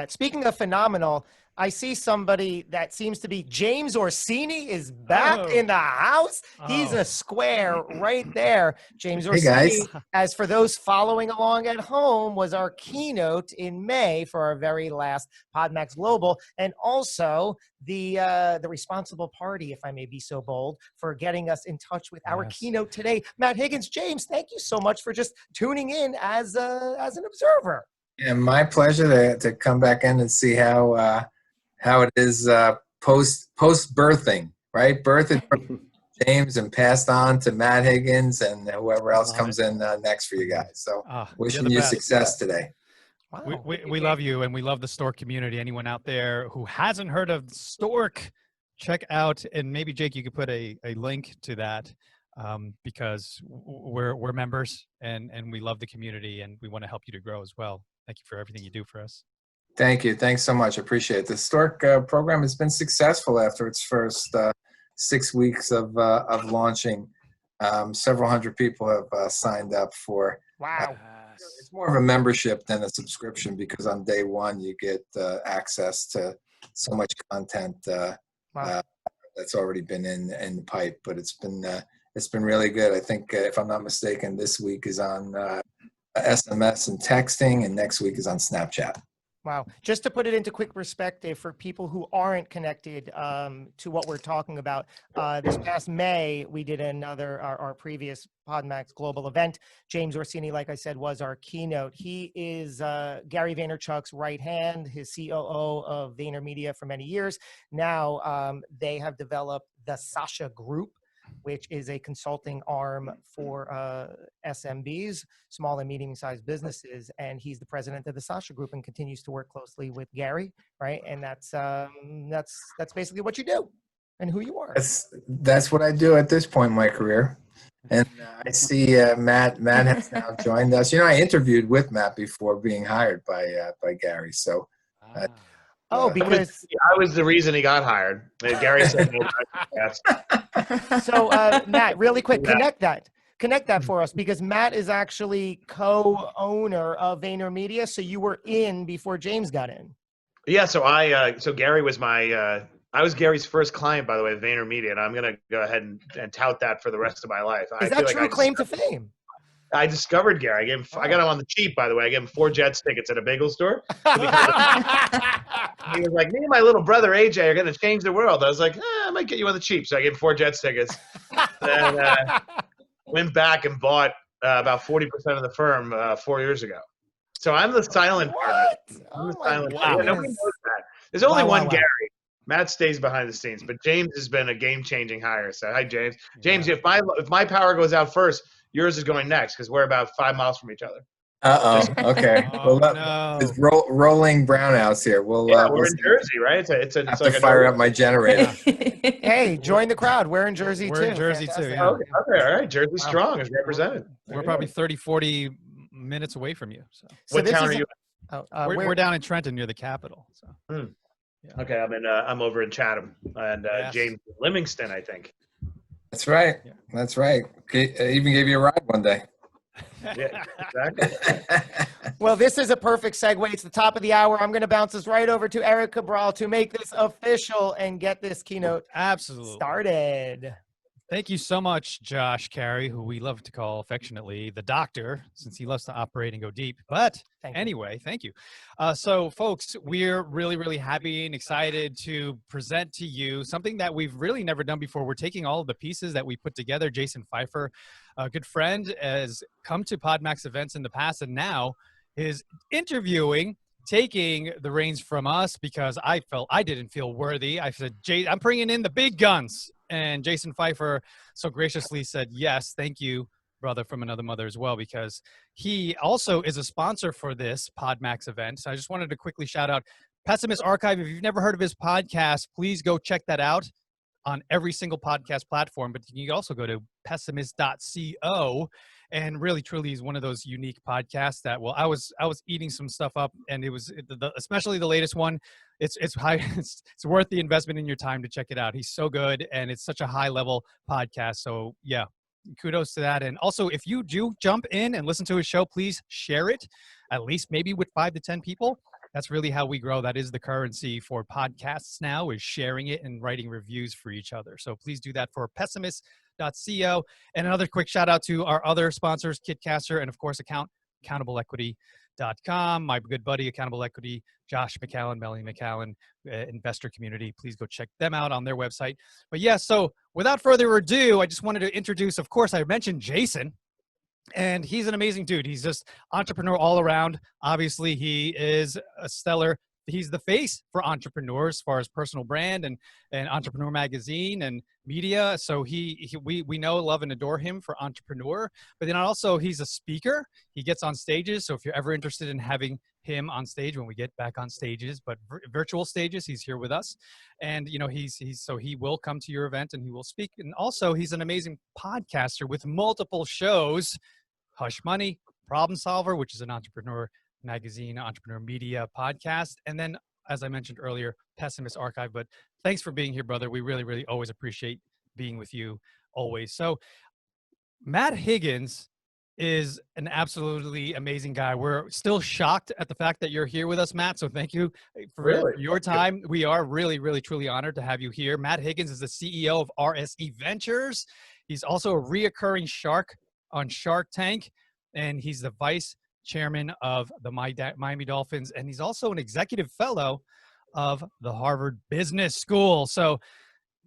Speaking of phenomenal, I see somebody that seems to be James Orsini is back in the house. He's a square right there. James Orsini, as for those following along at home, was our keynote in May for our very last PodMAX Global, and also the responsible party, if I may be so bold, for getting us in touch with our keynote today. Matt Higgins. James, thank you so much for just tuning in as an observer. Yeah, my pleasure to come back in and see how it is post birthing, right? Birthed from James and passed on to Matt Higgins and whoever else comes in next for you guys. So wishing you success today. Wow. We love you, and we love the Stork community. Anyone out there who hasn't heard of Stork, check out, and maybe Jake, you could put a link to that. Because we're members and we love the community, and we want to help you to grow as well. Thank you for everything you do for us. Thank you. Thanks so much. Appreciate it. The Stork program has been successful after its first 6 weeks of launching. Several hundred people have signed up for. Wow. It's more of a membership than a subscription, because on day one you get access to so much content that's already been in the pipe. But it's been really good. I think, if I'm not mistaken, this week is on SMS and texting, and next week is on Snapchat. Wow. Just to put it into quick perspective for people who aren't connected to what we're talking about, this past May, we did our previous PodMAX global event. James Orsini, like I said, was our keynote. He is Gary Vaynerchuk's right hand, his COO of VaynerMedia for many years. Now they have developed the Sasha Group, which is a consulting arm for SMBs, small and medium-sized businesses, and he's the president of the Sasha Group and continues to work closely with Gary, right? And that's basically what you do and who you are. That's what I do at this point in my career. And I see Matt has now joined us. You know, I interviewed with Matt before being hired by Gary, so. Because I was the reason he got hired. Gary said no. So Matt, really quick, connect that for us, because Matt is actually co-owner of VaynerMedia. So you were in before James got in. Yeah. So so Gary was I was Gary's first client, by the way, at VaynerMedia, and I'm going to go ahead and tout that for the rest of my life. Is that true claim to fame? I discovered Gary. I got him on the cheap, by the way. I gave him 4 Jets tickets at a bagel store. He was like, me and my little brother AJ are going to change the world. I was like, I might get you on the cheap. So I gave him 4 Jets tickets. And went back and bought about 40% of the firm 4 years ago. So I'm the silent partner. I'm the silent partner. Yeah, nobody knows that. There's only one Gary. Matt stays behind the scenes, but James has been a game-changing hire. So hi, James. James, if my power goes out first, yours is going next, because we're about 5 miles from each other. Okay. It's rolling brownouts here. We're in Jersey, right? It's have like to fire up my generator. Hey, join the crowd. We're in Jersey too. We're in Jersey too. Yeah. Okay, all right. Jersey strong is represented. We're probably 30, 40 minutes away from you. So what town are you in? We're down in Trenton near the Capital. So. Yeah. Okay, I'm over in Chatham, and James Livingston, I think. That's right. Yeah. That's right. I even gave you a ride one day. Yeah, exactly. Well, this is a perfect segue. It's the top of the hour. I'm going to bounce this right over to Eric Cabral to make this official and get this keynote started. Thank you so much, Josh Carey, who we love to call affectionately the doctor, since he loves to operate and go deep. But anyway, thank you. So, folks, we're really, really happy and excited to present to you something that we've really never done before. We're taking all of the pieces that we put together. Jason Feifer, a good friend, has come to PodMAX events in the past and now is interviewing, taking the reins from us, because I felt I didn't feel worthy. I said, I'm bringing in the big guns. And Jason Feifer so graciously said, yes, thank you, brother from another mother as well, because he also is a sponsor for this PodMAX event. So I just wanted to quickly shout out Pessimist Archive. If you've never heard of his podcast, please go check that out on every single podcast platform. But you can also go to pessimist.co. And really, truly is one of those unique podcasts that, well, I was eating some stuff up, and it was especially the latest one. It's high. It's worth the investment in your time to check it out. He's so good, and it's such a high level podcast. So yeah, kudos to that. And also, if you do jump in and listen to his show, please share it, at least maybe with 5 to 10 people. That's really how we grow. That is the currency for podcasts now, is sharing it and writing reviews for each other. So please do that for pessimist.co. And another quick shout out to our other sponsors, Kitcaster, and of course, accountableequity.com. My good buddy, Accountable Equity, Josh McCallan, Melanie McCallan, investor community. Please go check them out on their website. But yeah, so without further ado, I just wanted to introduce, of course, I mentioned Jason. And he's an amazing dude. He's just entrepreneur all around. Obviously, he is a stellar. He's the face for entrepreneurs as far as personal brand and Entrepreneur Magazine and media. So we know, love, and adore him for Entrepreneur. But then also he's a speaker. He gets on stages. So if you're ever interested in having him on stage when we get back on stages, but virtual stages, he's here with us. And you know, so he will come to your event and he will speak. And also he's an amazing podcaster with multiple shows. Hush Money, Problem Solver, which is an Entrepreneur Magazine, Entrepreneur Media podcast. And then, as I mentioned earlier, Pessimist Archive. But thanks for being here, brother. We really, really always appreciate being with you always. So Matt Higgins is an absolutely amazing guy. We're still shocked at the fact that you're here with us, Matt. So thank you for your time. We are really, really, truly honored to have you here. Matt Higgins is the CEO of RSE Ventures. He's also a reoccurring shark on Shark Tank, and he's the vice chairman of the Miami Dolphins, and he's also an executive fellow of the Harvard Business School. So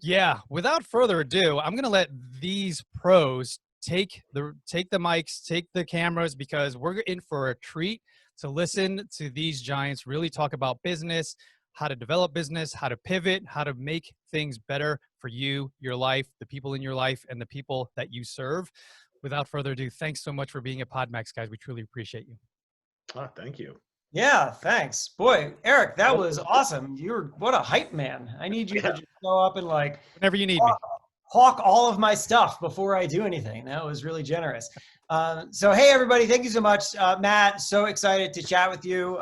yeah, without further ado, I'm going to let these pros take the mics, take the cameras, because we're in for a treat to listen to these giants really talk about business, how to develop business, how to pivot, how to make things better for you, your life, the people in your life, and the people that you serve. Without further ado, thanks so much for being at PodMAX, guys. We truly appreciate you. Oh, thank you. Yeah, thanks. Boy, Eric, that was awesome. What a hype man. I need you to just go up and like whenever you need me. Hawk all of my stuff before I do anything. That was really generous. So hey everybody, thank you so much. Matt, so excited to chat with you.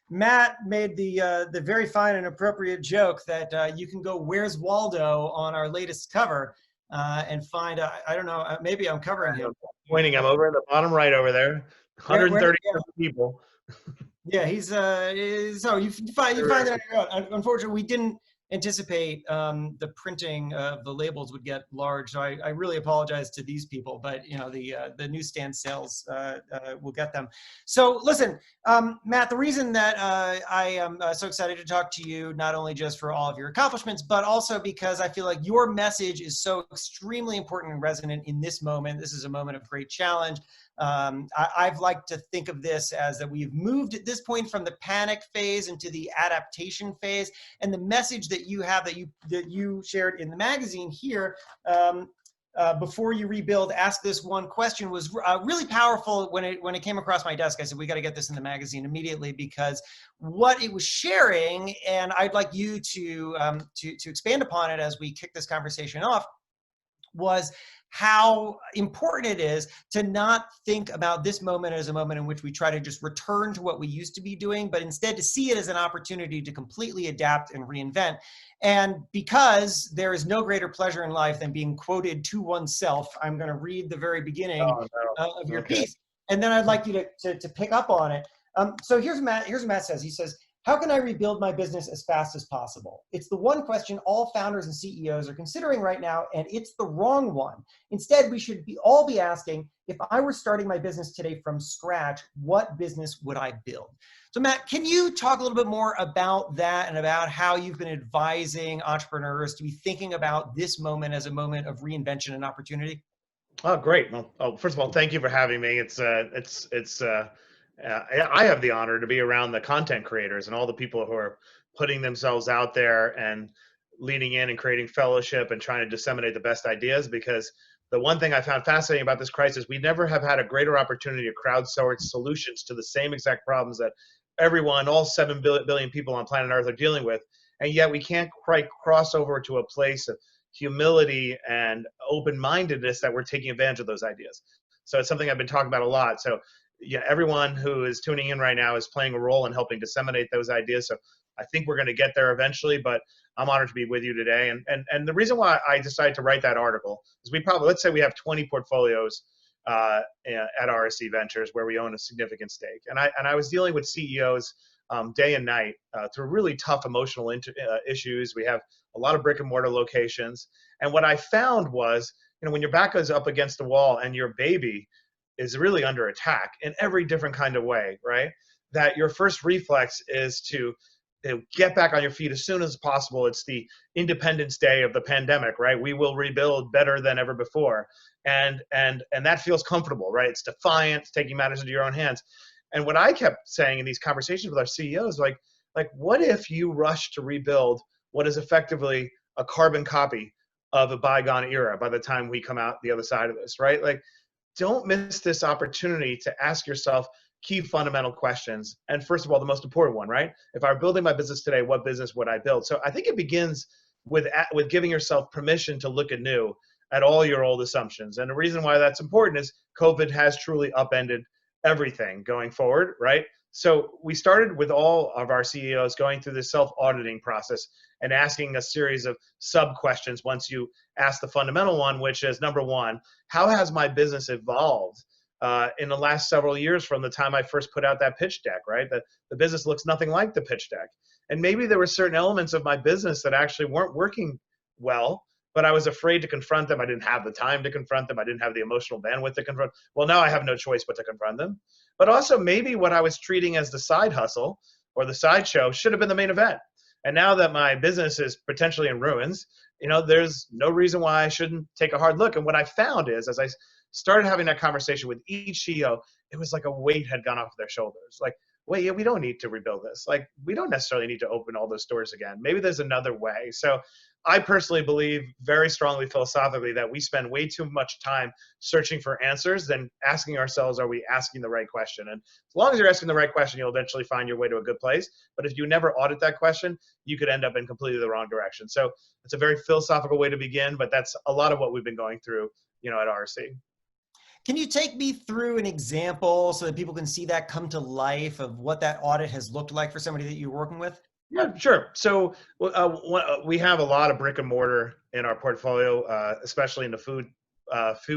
Matt made the very fine and appropriate joke that you can go "Where's Waldo" on our latest cover. And find, I don't know, maybe I'm covering him. Pointing, I'm over in the bottom right over there. 130 people. Yeah, he's so you find that on your own. Unfortunately, we didn't anticipate the printing of the labels would get large, so I really apologize to these people, but you know, the newsstand sales will get them. So listen, Matt, the reason that I am so excited to talk to you, not only just for all of your accomplishments, but also because I feel like your message is so extremely important and resonant in this moment. This is a moment of great challenge. I've liked to think of this as that we've moved at this point from the panic phase into the adaptation phase, and the message that you have that you shared in the magazine here, before you rebuild, ask this one question, was really powerful when it came across my desk. I said, we got to get this in the magazine immediately, because what it was sharing, and I'd like you to expand upon it as we kick this conversation off, was how important it is to not think about this moment as a moment in which we try to just return to what we used to be doing, but instead to see it as an opportunity to completely adapt and reinvent. And because there is no greater pleasure in life than being quoted to oneself, I'm going to read the very beginning of your piece, and then I'd like you to pick up on it. So here's what Matt says. He says, "How can I rebuild my business as fast as possible? It's the one question all founders and CEOs are considering right now, and it's the wrong one. Instead, we should all be asking, if I were starting my business today from scratch, what business would I build?" So Matt, can you talk a little bit more about that and about how you've been advising entrepreneurs to be thinking about this moment as a moment of reinvention and opportunity? Oh, great. Well, first of all, thank you for having me. I have the honor to be around the content creators and all the people who are putting themselves out there and leaning in and creating fellowship and trying to disseminate the best ideas, because the one thing I found fascinating about this crisis, we never have had a greater opportunity to crowdsource solutions to the same exact problems that all 7 billion people on planet Earth are dealing with. And yet we can't quite cross over to a place of humility and open-mindedness that we're taking advantage of those ideas. So it's something I've been talking about a lot. So yeah, everyone who is tuning in right now is playing a role in helping disseminate those ideas. So I think we're going to get there eventually, but I'm honored to be with you today. And the reason why I decided to write that article is let's say we have 20 portfolios at RSE Ventures where we own a significant stake. And I was dealing with CEOs day and night through really tough emotional issues. We have a lot of brick and mortar locations. And what I found was, when your back is up against the wall and your baby is really under attack in every different kind of way, right? That your first reflex is to get back on your feet as soon as possible. It's the Independence Day of the pandemic, right? We will rebuild better than ever before. And that feels comfortable, right? It's defiant, it's taking matters into your own hands. And what I kept saying in these conversations with our CEOs, like what if you rush to rebuild what is effectively a carbon copy of a bygone era by the time we come out the other side of this, right? Like, don't miss this opportunity to ask yourself key fundamental questions. And first of all, the most important one, right? If I were building my business today, what business would I build? So I think it begins with giving yourself permission to look anew at all your old assumptions. And the reason why that's important is COVID has truly upended everything going forward, right? So we started with all of our CEOs going through this self-auditing process and asking a series of sub-questions once you ask the fundamental one, which is, number one, how has my business evolved in the last several years from the time I first put out that pitch deck, right? The business looks nothing like the pitch deck. And maybe there were certain elements of my business that actually weren't working well, but I was afraid to confront them. I didn't have the time to confront them. I didn't have the emotional bandwidth to confront. Well, now I have no choice but to confront them. But also maybe what I was treating as the side hustle or the sideshow should have been the main event. And now that my business is potentially in ruins, there's no reason why I shouldn't take a hard look. And what I found is, as I started having that conversation with each CEO, it was like a weight had gone off their shoulders. Like, wait, yeah, we don't need to rebuild this. Like, we don't necessarily need to open all those doors again. Maybe there's another way. So I personally believe very strongly philosophically that we spend way too much time searching for answers than asking ourselves, are we asking the right question? And as long as you're asking the right question, you'll eventually find your way to a good place. But if you never audit that question, you could end up in completely the wrong direction. So it's a very philosophical way to begin, but that's a lot of what we've been going through, at RC. Can you take me through an example so that people can see that come to life of what that audit has looked like for somebody that you're working with? Yeah, sure. So we have a lot of brick and mortar in our portfolio, especially in the food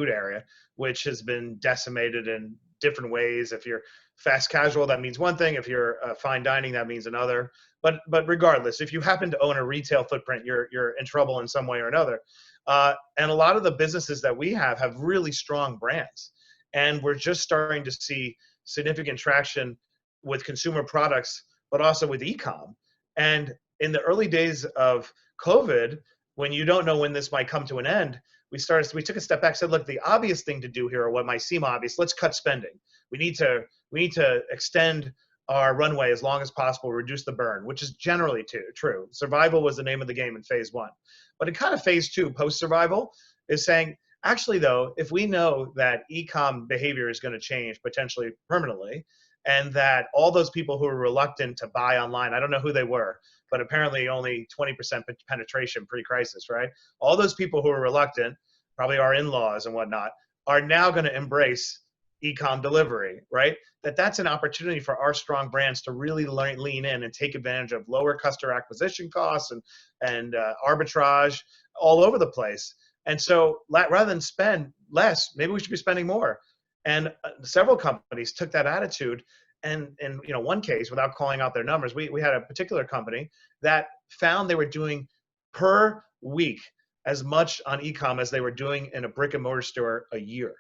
area, which has been decimated in different ways. If you're fast casual, that means one thing. If you're fine dining, that means another. But regardless, if you happen to own a retail footprint, you're in trouble in some way or another. And a lot of the businesses that we have really strong brands, and we're just starting to see significant traction with consumer products, but also with e-com. And in the early days of COVID, when you don't know when this might come to an end, we took a step back, said, look, the obvious thing to do here, or what might seem obvious, let's cut spending. We need to extend our runway as long as possible, reduce the burn, which is generally true. Survival was the name of the game in phase one. But in kind of phase two, post-survival, is saying, actually though, if we know that e-com behavior is going to change potentially permanently, and that all those people who are reluctant to buy online, I don't know who they were, but apparently only 20% penetration pre-crisis, right? All those people who are reluctant, probably our in-laws and whatnot, are now going to embrace e-com delivery, right? That's an opportunity for our strong brands to really lean in and take advantage of lower customer acquisition costs and arbitrage all over the place. And so rather than spend less, maybe we should be spending more. And several companies took that attitude, and in one case, without calling out their numbers, we had a particular company that found they were doing per week as much on e-com as they were doing in a brick and mortar store a year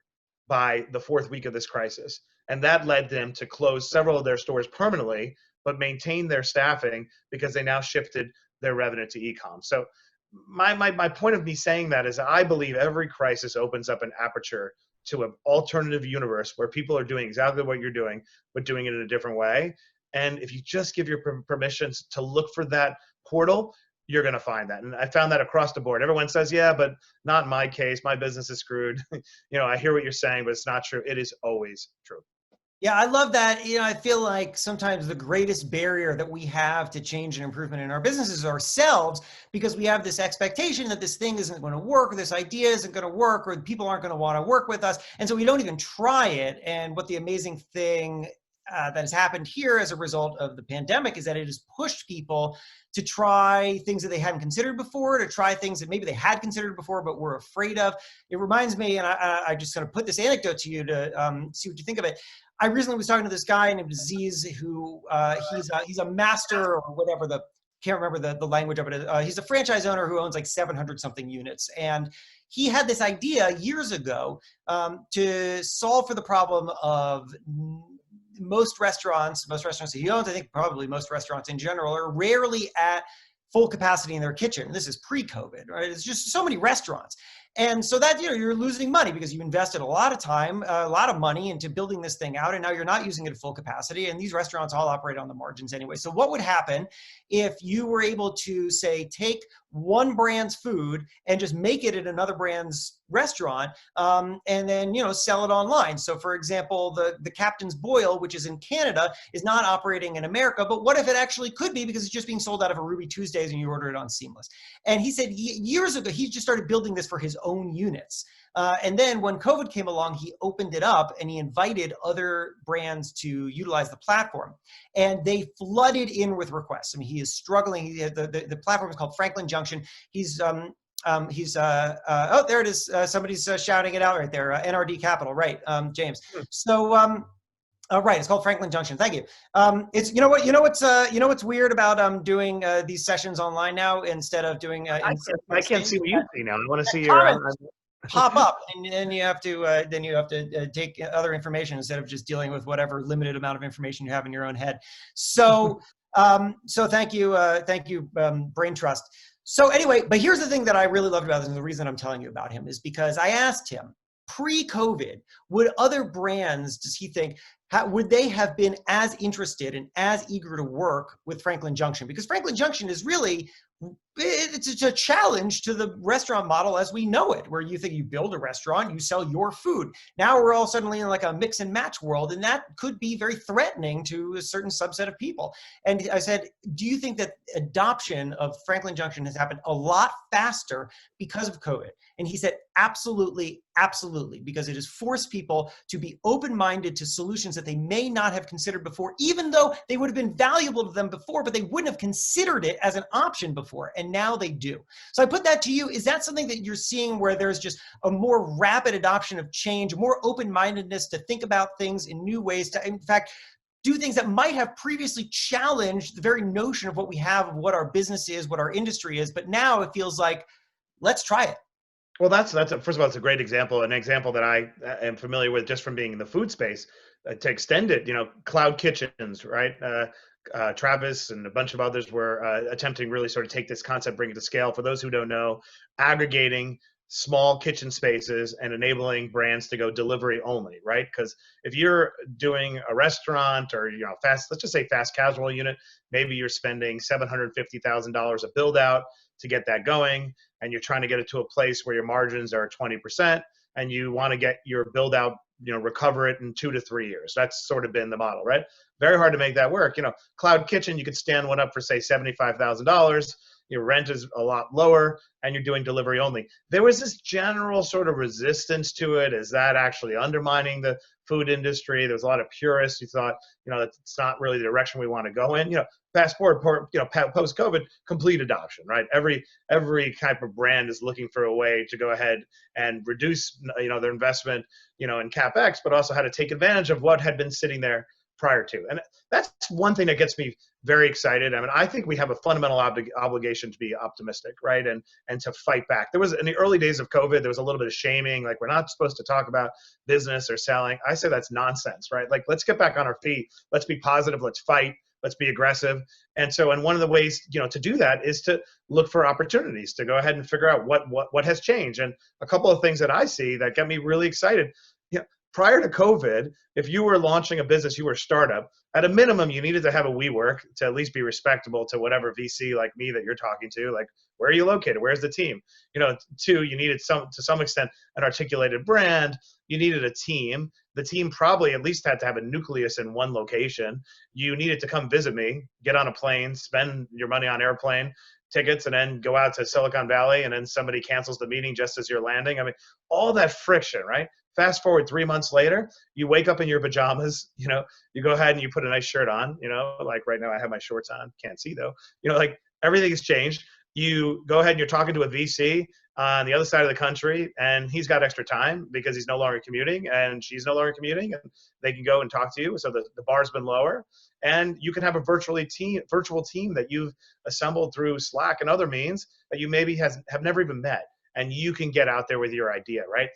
by the fourth week of this crisis. And that led them to close several of their stores permanently, but maintain their staffing because they now shifted their revenue to e-com. So my point of me saying that is I believe every crisis opens up an aperture to an alternative universe where people are doing exactly what you're doing, but doing it in a different way. And if you just give your permissions to look for that portal, you're going to find that. And I found that across the board. Everyone says, yeah, but not in my case. My business is screwed. I hear what you're saying, but it's not true. It is always true. Yeah, I love that. I feel like sometimes the greatest barrier that we have to change and improvement in our businesses ourselves, because we have this expectation that this thing isn't going to work, or this idea isn't going to work, or people aren't going to want to work with us. And so we don't even try it. And what the amazing thing that has happened here as a result of the pandemic is that it has pushed people to try things that they hadn't considered before, to try things that maybe they had considered before but were afraid of. It reminds me, and I just kind of put this anecdote to you to see what you think of it. I recently was talking to this guy named Aziz, who he's a master or whatever can't remember the language of it. He's a franchise owner who owns like 700 something units. And he had this idea years ago to solve for the problem of most restaurants that he owns, I think probably most restaurants in general, are rarely at full capacity in their kitchen. This is pre-COVID, right? It's just so many restaurants. And so that, you're losing money because you invested a lot of time, a lot of money into building this thing out, and now you're not using it at full capacity. And these restaurants all operate on the margins anyway. So what would happen if you were able to, say, take one brand's food and just make it at another brand's restaurant, and then, sell it online? So for example, the Captain's Boil, which is in Canada, is not operating in America, but what if it actually could be, because it's just being sold out of a Ruby Tuesdays and you order it on Seamless? And he said years ago, he just started building this for his own units. And then when COVID came along, he opened it up and he invited other brands to utilize the platform. And they flooded in with requests. I mean, he is struggling. The platform is called Franklin Junction. Oh, there it is. Somebody's shouting it out right there. NRD Capital, right, James. So, right, it's called Franklin Junction. Thank you. It's what's weird about doing these sessions online now instead of doing. I can't see what you see now. I want to see your pop up, and then you have to take other information instead of just dealing with whatever limited amount of information you have in your own head. So, so thank you, Brain Trust. So anyway, but here's the thing that I really loved about this, and the reason I'm telling you about him is because I asked him, pre-COVID, would other brands, does he think, would they have been as interested and as eager to work with Franklin Junction? Because Franklin Junction is really, it's a challenge to the restaurant model as we know it, where you think you build a restaurant, you sell your food. Now we're all suddenly in like a mix and match world, and that could be very threatening to a certain subset of people. And I said, do you think that adoption of Franklin Junction has happened a lot faster because of COVID? And he said, absolutely, absolutely, because it has forced people to be open-minded to solutions that they may not have considered before, even though they would have been valuable to them before, but they wouldn't have considered it as an option before, and now they do. So I put that to you. Is that something that you're seeing where there's just a more rapid adoption of change, more open-mindedness to think about things in new ways, to, in fact, do things that might have previously challenged the very notion of what we have, of what our business is, what our industry is, but now it feels like, let's try it. Well, that's first of all, it's a great example, an example that I am familiar with just from being in the food space. To extend it, cloud kitchens, right? Travis and a bunch of others were attempting really sort of take this concept, bring it to scale. For those who don't know, aggregating small kitchen spaces and enabling brands to go delivery only, right? Because if you're doing a restaurant or let's just say fast casual unit, maybe you're spending $750,000 a build out to get that going, and you're trying to get it to a place where your margins are 20%, and you want to get your build out, recover it in 2 to 3 years. That's sort of been the model, right? Very hard to make that work. Cloud kitchen, you could stand one up for say $75,000. Your rent is a lot lower, and you're doing delivery only. There was this general sort of resistance to it. Is that actually undermining the food industry? There was a lot of purists who thought, it's not really the direction we want to go in. Fast forward, post-COVID, complete adoption, right? Every type of brand is looking for a way to go ahead and reduce, their investment, in CapEx, but also how to take advantage of what had been sitting there prior to. And that's one thing that gets me very excited. I mean, I think we have a fundamental obligation to be optimistic, right? And to fight back. There was, in the early days of COVID, there was a little bit of shaming, like we're not supposed to talk about business or selling. I say that's nonsense, right? Like, let's get back on our feet. Let's be positive. Let's fight. Let's be aggressive. And so, and one of the ways, to do that is to look for opportunities to go ahead and figure out what has changed. And a couple of things that I see that get me really excited. Prior to COVID, if you were launching a business, you were a startup, at a minimum, you needed to have a WeWork to at least be respectable to whatever VC like me that you're talking to. Like, where are you located? Where's the team? 2, you needed to some extent an articulated brand. You needed a team. The team probably at least had to have a nucleus in one location. You needed to come visit me, get on a plane, spend your money on airplane tickets, and then go out to Silicon Valley, and then somebody cancels the meeting just as you're landing. I mean, all that friction, right? fast forward 3 months later, you wake up in your pajamas, you know, you go ahead and you put a nice shirt on, you know, like right now I have my shorts on, can't see though, you know, like everything has changed. You go ahead and you're talking to a VC on the other side of the country, and he's got extra time because he's no longer commuting and she's no longer commuting, and they can go and talk to you. So the bar's been lower, and you can have a virtual team that you've assembled through Slack and other means that you maybe have never even met, and you can get out there with your idea, right?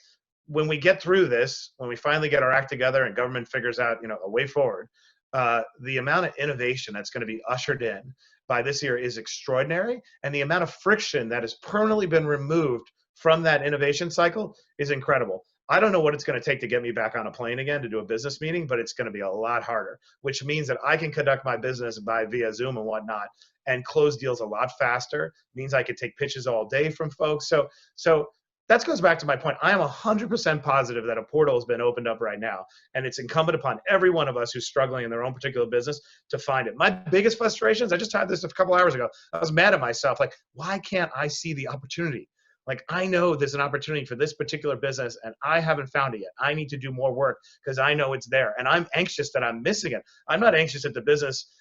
When we get through this, when we finally get our act together and government figures out, you know, a way forward, the amount of innovation that's going to be ushered in by this year is extraordinary, and the amount of friction that has permanently been removed from that innovation cycle is incredible. I don't know what it's going to take to get me back on a plane again to do a business meeting, but it's going to be a lot harder, which means that I can conduct my business via Zoom and whatnot and close deals a lot faster. It means I could take pitches all day from folks. So that goes back to my point. I am 100% positive that a portal has been opened up right now, and it's incumbent upon every one of us who's struggling in their own particular business to find it. My biggest frustrations, I just had this a couple hours ago. I was mad at myself. Like, why can't I see the opportunity? Like, I know there's an opportunity for this particular business, and I haven't found it yet. I need to do more work because I know it's there, and I'm anxious that I'm missing it. I'm not anxious that the business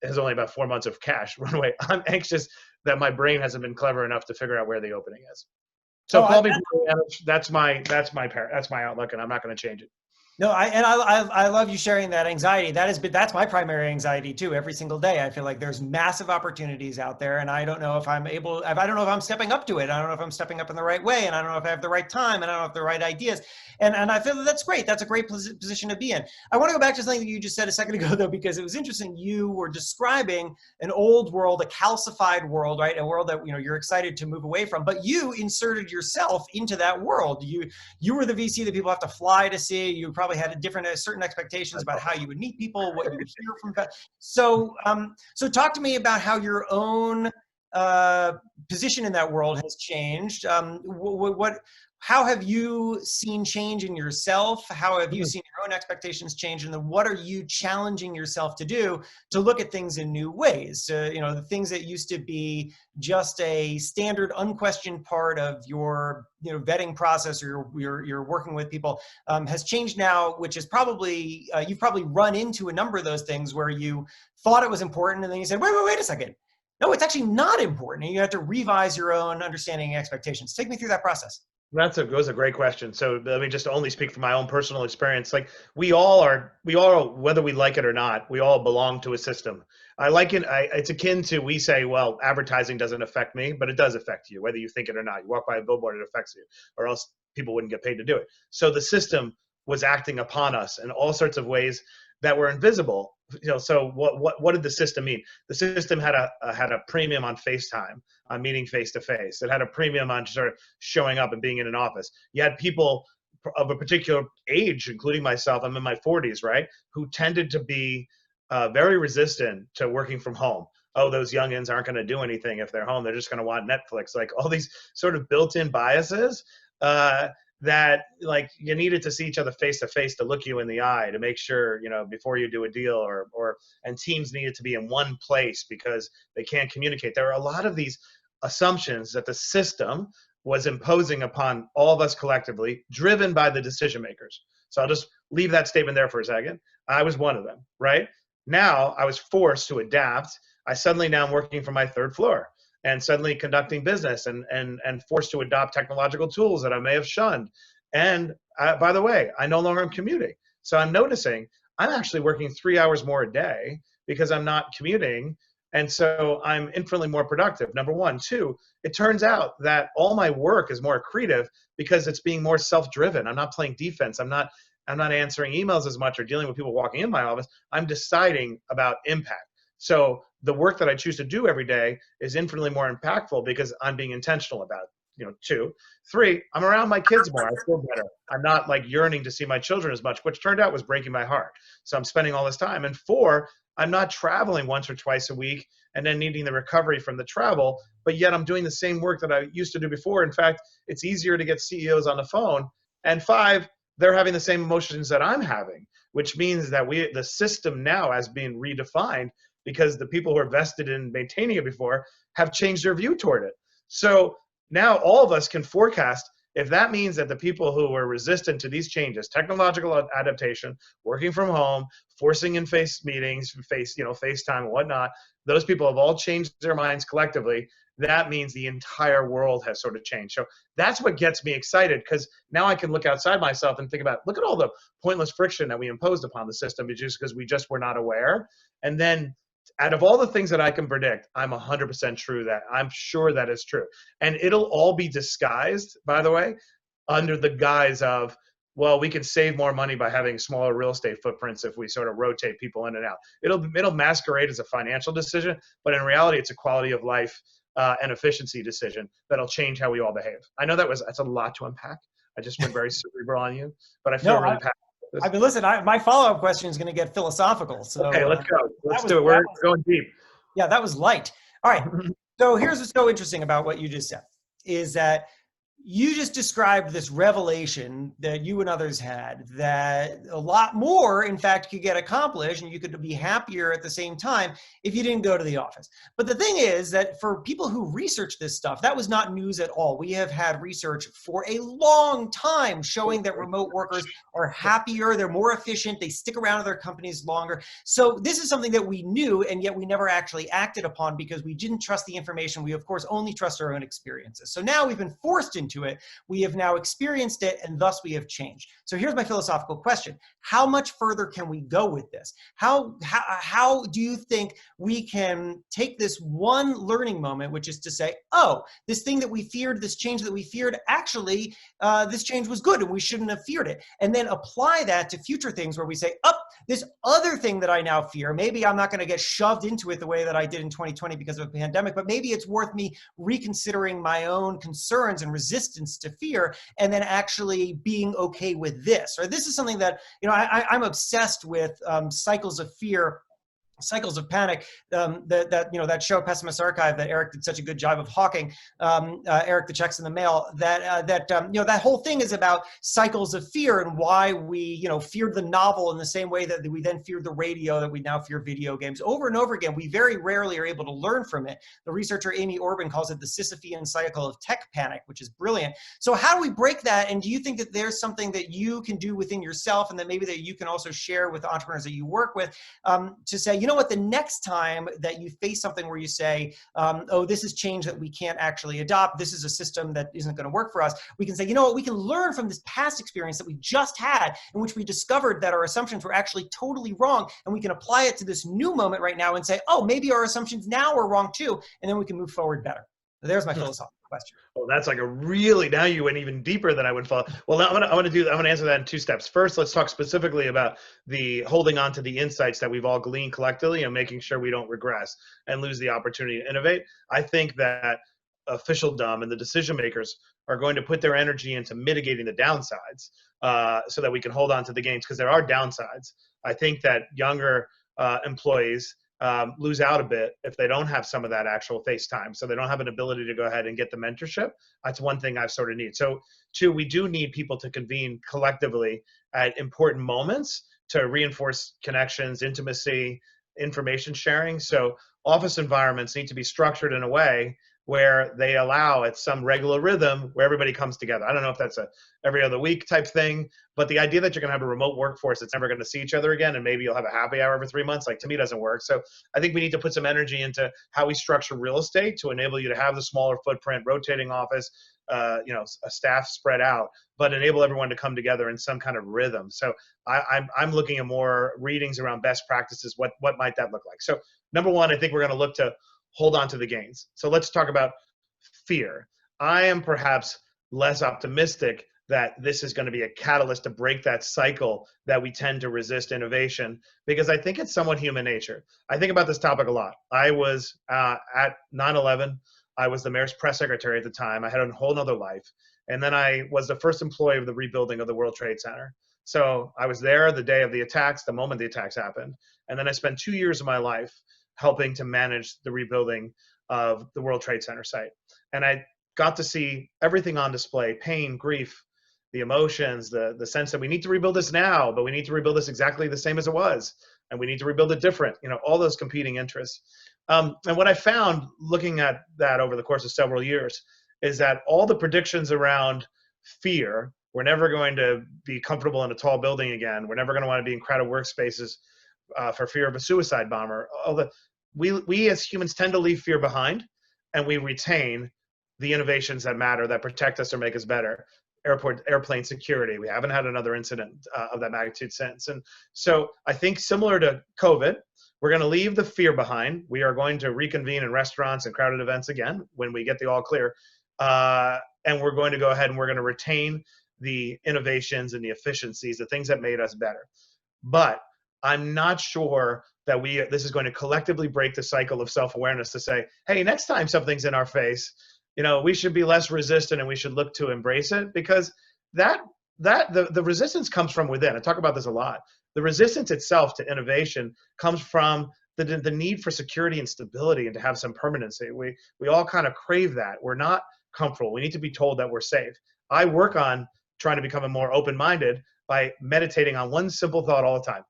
has only about 4 months of cash runway. I'm anxious that my brain hasn't been clever enough to figure out where the opening is. So call me. That's my outlook, and I'm not going to change it. No, I love you sharing that anxiety. That's my primary anxiety too. Every single day, I feel like there's massive opportunities out there, and I don't know if I'm stepping up to it. I don't know if I'm stepping up in the right way, and I don't know if I have the right time, and I don't know if the right ideas. And I feel that's great. That's a great position to be in. I want to go back to something that you just said a second ago, though, because it was interesting. You were describing an old world, a calcified world, right? A world that, you know, you're excited to move away from, but you inserted yourself into that world. You were the VC that people have to fly to see. You probably had certain expectations about how you would meet people, what you would hear from. So talk to me about how your own position in that world has changed. How have you seen change in yourself? How have you seen your own expectations change? And then what are you challenging yourself to do to look at things in new ways? You know, the things that used to be just a standard, unquestioned part of your, you know, vetting process, or you're working with people, has changed now, which is probably, you've probably run into a number of those things where you thought it was important, and then you said, wait a second. No, it's actually not important. And you have to revise your own understanding and expectations. Take me through that process. That was a great question. So let me just only speak from my own personal experience. Like we all, whether we like it or not, we all belong to a system. It's akin to, we say, well, advertising doesn't affect me, but it does affect you, whether you think it or not. You walk by a billboard, it affects you, or else people wouldn't get paid to do it. So the system was acting upon us in all sorts of ways that were invisible. You know, so what did the system mean? The system had a premium on FaceTime, on meeting face to face. It had a premium on sort of showing up and being in an office. You had people of a particular age, including myself, I'm in my 40s, right, who tended to be very resistant to working from home. Oh, those youngins aren't going to do anything if they're home. They're just going to want Netflix. Like all these sort of built-in biases that like you needed to see each other face to face to look you in the eye to make sure, you know, before you do a deal, and teams needed to be in one place because they can't communicate. There are a lot of these assumptions that the system was imposing upon all of us collectively, driven by the decision makers. So I'll just leave that statement there for a second. I was one of them, right? Now I was forced to adapt. I suddenly now am working from my third floor, and suddenly conducting business and forced to adopt technological tools that I may have shunned. And by the way, I no longer am commuting. So I'm noticing I'm actually working 3 hours more a day because I'm not commuting. And so I'm infinitely more productive, number one. Two, it turns out that all my work is more accretive because it's being more self-driven. I'm not playing defense. I'm not answering emails as much or dealing with people walking in my office. I'm deciding about impact. So the work that I choose to do every day is infinitely more impactful because I'm being intentional about it. You know, 2, 3, I'm around my kids more. I feel better. I'm not like yearning to see my children as much, which turned out was breaking my heart. So I'm spending all this time. And 4, I'm not traveling once or twice a week and then needing the recovery from the travel, but yet I'm doing the same work that I used to do before. In fact, it's easier to get CEOs on the phone. And 5, they're having the same emotions that I'm having, which means that the system now has been redefined because the people who are vested in maintaining it before have changed their view toward it. So now all of us can forecast if that means that the people who were resistant to these changes, technological adaptation, working from home, forcing in face meetings, FaceTime and whatnot, those people have all changed their minds collectively. That means the entire world has sort of changed. So that's what gets me excited, because now I can look outside myself and think about, look at all the pointless friction that we imposed upon the system just because we just were not aware. And then out of all the things that I can predict, I'm 100% true that I'm sure that is true. And it'll all be disguised, by the way, under the guise of, well, we can save more money by having smaller real estate footprints if we sort of rotate people in and out. It'll masquerade as a financial decision, but in reality, it's a quality of life and efficiency decision that'll change how we all behave. I know that's a lot to unpack. I just went very cerebral on you, but I feel really passionate. I mean, listen, my follow-up question is going to get philosophical. So okay, let's go. Let's do it. We're going deep. Yeah, that was light. All right. So here's what's so interesting about what you just said is that you just described this revelation that you and others had, that a lot more, in fact, could get accomplished and you could be happier at the same time if you didn't go to the office. But the thing is that for people who research this stuff, that was not news at all. We have had research for a long time showing that remote workers are happier, they're more efficient, they stick around at their companies longer. So this is something that we knew, and yet we never actually acted upon because we didn't trust the information. We, of course, only trust our own experiences. So now we've been forced into it. We have now experienced it, and thus we have changed. So here's my philosophical question. How much further can we go with this? How do you think we can take this one learning moment, which is to say, oh, this thing that we feared, this change that we feared, actually, this change was good and we shouldn't have feared it. And then apply that to future things where we say, oh, this other thing that I now fear, maybe I'm not going to get shoved into it the way that I did in 2020 because of a pandemic, but maybe it's worth me reconsidering my own concerns and resistance to fear, and then actually being okay with this. Or this is something that, I'm obsessed with cycles of fear, cycles of panic, that show Pessimist Archive that Eric did such a good job of hawking, Eric the Checks in the Mail, that whole thing is about cycles of fear and why we, feared the novel in the same way that we then feared the radio, that we now fear video games. Over and over again, we very rarely are able to learn from it. The researcher Amy Orban calls it the Sisyphean cycle of tech panic, which is brilliant. So how do we break that? And do you think that there's something that you can do within yourself, and that maybe that you can also share with entrepreneurs that you work with, to say, you know what, the next time that you face something where you say, oh, this is change that we can't actually adopt, this is a system that isn't going to work for us, we can say, you know what, we can learn from this past experience that we just had, in which we discovered that our assumptions were actually totally wrong, and we can apply it to this new moment right now and say, oh, maybe our assumptions now are wrong too, and then we can move forward better. So there's my philosophical question. Oh, that's like now you went even deeper than I would follow. Well, I'm gonna answer that in two steps. First, let's talk specifically about the holding on to the insights that we've all gleaned collectively and making sure we don't regress and lose the opportunity to innovate. I think that officialdom and the decision makers are going to put their energy into mitigating the downsides, so that we can hold on to the gains, because there are downsides. I think that younger employees lose out a bit if they don't have some of that actual face time. So they don't have an ability to go ahead and get the mentorship. That's one thing I sort of need. So two, we do need people to convene collectively at important moments to reinforce connections, intimacy, information sharing. So office environments need to be structured in a way where they allow at some regular rhythm where everybody comes together. I don't know if that's a every other week type thing, but the idea that you're going to have a remote workforce that's never going to see each other again, and maybe you'll have a happy hour every 3 months, like, to me, doesn't work. So I think we need to put some energy into how we structure real estate to enable you to have the smaller footprint, rotating office, a staff spread out, but enable everyone to come together in some kind of rhythm. So I'm looking at more readings around best practices. What might that look like? So number one, I think we're going to look to hold on to the gains. So let's talk about fear. I am perhaps less optimistic that this is going to be a catalyst to break that cycle that we tend to resist innovation, because I think it's somewhat human nature. I think about this topic a lot. I was at 9/11. I was the mayor's press secretary at the time. I had a whole nother life. And then I was the first employee of the rebuilding of the World Trade Center. So I was there the day of the attacks, the moment the attacks happened. And then I spent 2 years of my life helping to manage the rebuilding of the World Trade Center site. And I got to see everything on display: pain, grief, the emotions, the sense that we need to rebuild this now, but we need to rebuild this exactly the same as it was, and we need to rebuild it different, all those competing interests. And what I found looking at that over the course of several years is that all the predictions around fear. We're never going to be comfortable in a tall building again. We're never going to want to be in crowded workspaces for fear of a suicide bomber. We as humans tend to leave fear behind, and we retain the innovations that matter, that protect us or make us better. Airplane security. We haven't had another incident of that magnitude since. And so I think similar to COVID, we're going to leave the fear behind. We are going to reconvene in restaurants and crowded events again when we get the all clear. And we're going to go ahead and we're going to retain the innovations and the efficiencies, the things that made us better. But I'm not sure that this is going to collectively break the cycle of self-awareness to say, hey, next time something's in our face, we should be less resistant and we should look to embrace it, because the resistance comes from within. I talk about this a lot. The resistance itself to innovation comes from the need for security and stability and to have some permanency. We all kind of crave that. We're not comfortable. We need to be told that we're safe. I work on trying to become more open-minded by meditating on one simple thought all the time.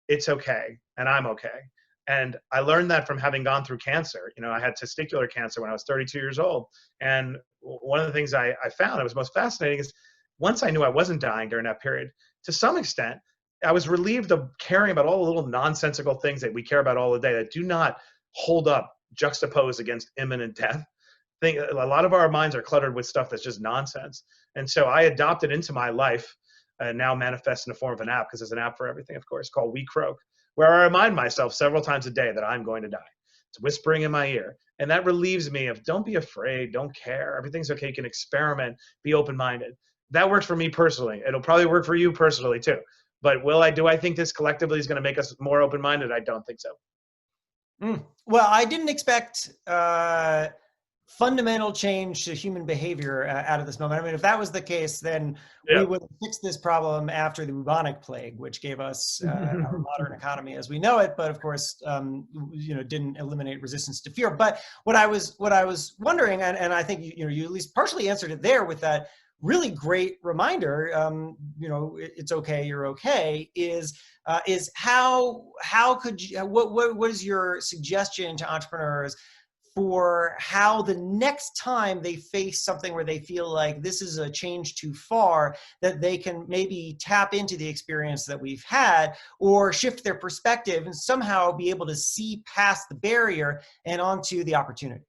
It's okay, and I'm okay. And I learned that from having gone through cancer. I had testicular cancer when I was 32 years old. And one of the things I found that was most fascinating is once I knew I wasn't dying during that period, to some extent, I was relieved of caring about all the little nonsensical things that we care about all the day that do not hold up, juxtaposed against imminent death. A lot of our minds are cluttered with stuff that's just nonsense. And so I adopted into my life, and now manifests in the form of an app, because there's an app for everything, of course, called We Croak, where I remind myself several times a day that I'm going to die. It's whispering in my ear. And that relieves me of, don't be afraid, don't care. Everything's okay. You can experiment, be open-minded. That works for me personally. It'll probably work for you personally too. But do I think this collectively is going to make us more open-minded? I don't think so. Well, I didn't expect fundamental change to human behavior out of this moment. I mean, if that was the case, then we would fix this problem after the bubonic plague, which gave us our modern economy as we know it. But of course, didn't eliminate resistance to fear. But what I was wondering, and I think you at least partially answered it there with that really great reminder, it's okay, you're okay, is how could you, what is your suggestion to entrepreneurs for how the next time they face something where they feel like this is a change too far, that they can maybe tap into the experience that we've had or shift their perspective and somehow be able to see past the barrier and onto the opportunity?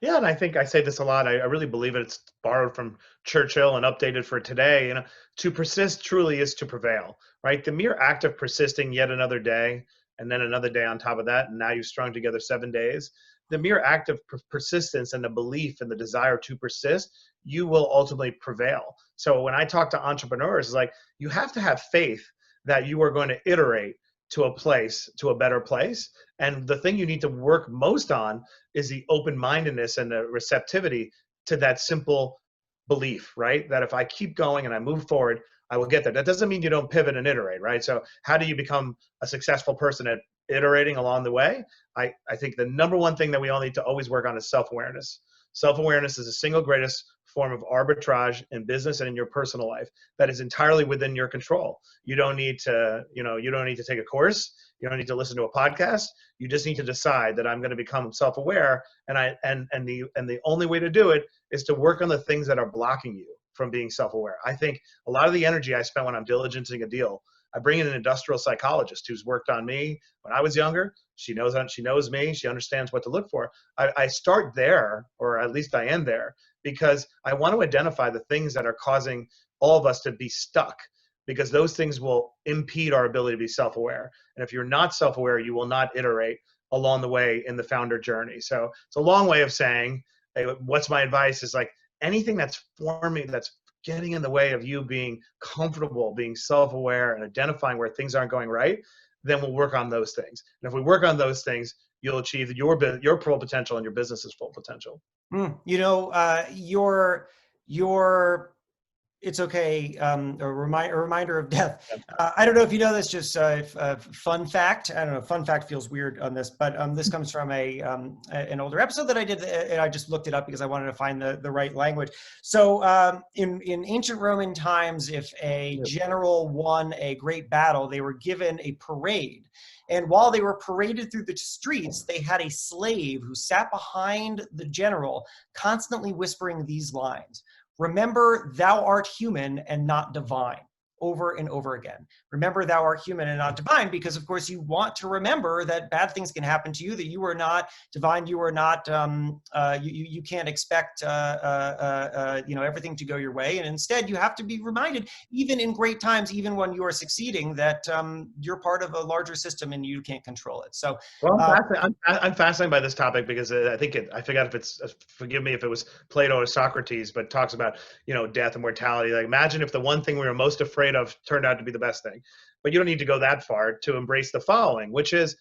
Yeah, and I think I say this a lot. I really believe it. It's borrowed from Churchill and updated for today. To persist truly is to prevail, right? The mere act of persisting yet another day, and then another day on top of that, and now you've strung together 7 days. The mere act of persistence and the belief and the desire to persist, you will ultimately prevail. So when I talk to entrepreneurs, it's like, you have to have faith that you are going to iterate to a better place. And the thing you need to work most on is the open-mindedness and the receptivity to that simple belief, right? That if I keep going and I move forward, I will get there. That doesn't mean you don't pivot and iterate, right? So how do you become a successful person at iterating along the way? I think the number one thing that we all need to always work on is self-awareness. Self-awareness is the single greatest form of arbitrage in business and in your personal life that is entirely within your control. You don't need to, take a course. You don't need to listen to a podcast. You just need to decide that I'm going to become self-aware. And the only way to do it is to work on the things that are blocking you from being self-aware. I think a lot of the energy I spent when I'm diligencing a deal, I bring in an industrial psychologist who's worked on me when I was younger. She knows me. She understands what to look for. I start there, or at least I end there, because I want to identify the things that are causing all of us to be stuck, because those things will impede our ability to be self-aware. And if you're not self-aware, you will not iterate along the way in the founder journey. So it's a long way of saying, hey, what's my advice is like anything that's forming, that's getting in the way of you being comfortable, being self-aware and identifying where things aren't going right, then we'll work on those things. And if we work on those things, you'll achieve your full potential and your business's full potential. Your it's okay, a reminder of death. I don't know if you know this, just a fun fact. I don't know, fun fact feels weird on this, but this comes from an older episode that I did, and I just looked it up because I wanted to find the right language. So in ancient Roman times, if a general won a great battle, they were given a parade. And while they were paraded through the streets, they had a slave who sat behind the general, constantly whispering these lines: remember thou art human and not divine, over and over again. Remember thou art human and not divine, because of course you want to remember that bad things can happen to you, that you are not divine, you are not, you can't expect everything to go your way. And instead you have to be reminded, even in great times, even when you are succeeding, that you're part of a larger system and you can't control it. So well, I'm fascinated by this topic because I think I forgot if it's, forgive me if it was Plato or Socrates, but talks about, death and mortality. Like, imagine if the one thing we were most afraid of turned out to be the best thing. But you don't need to go that far to embrace the following, which is,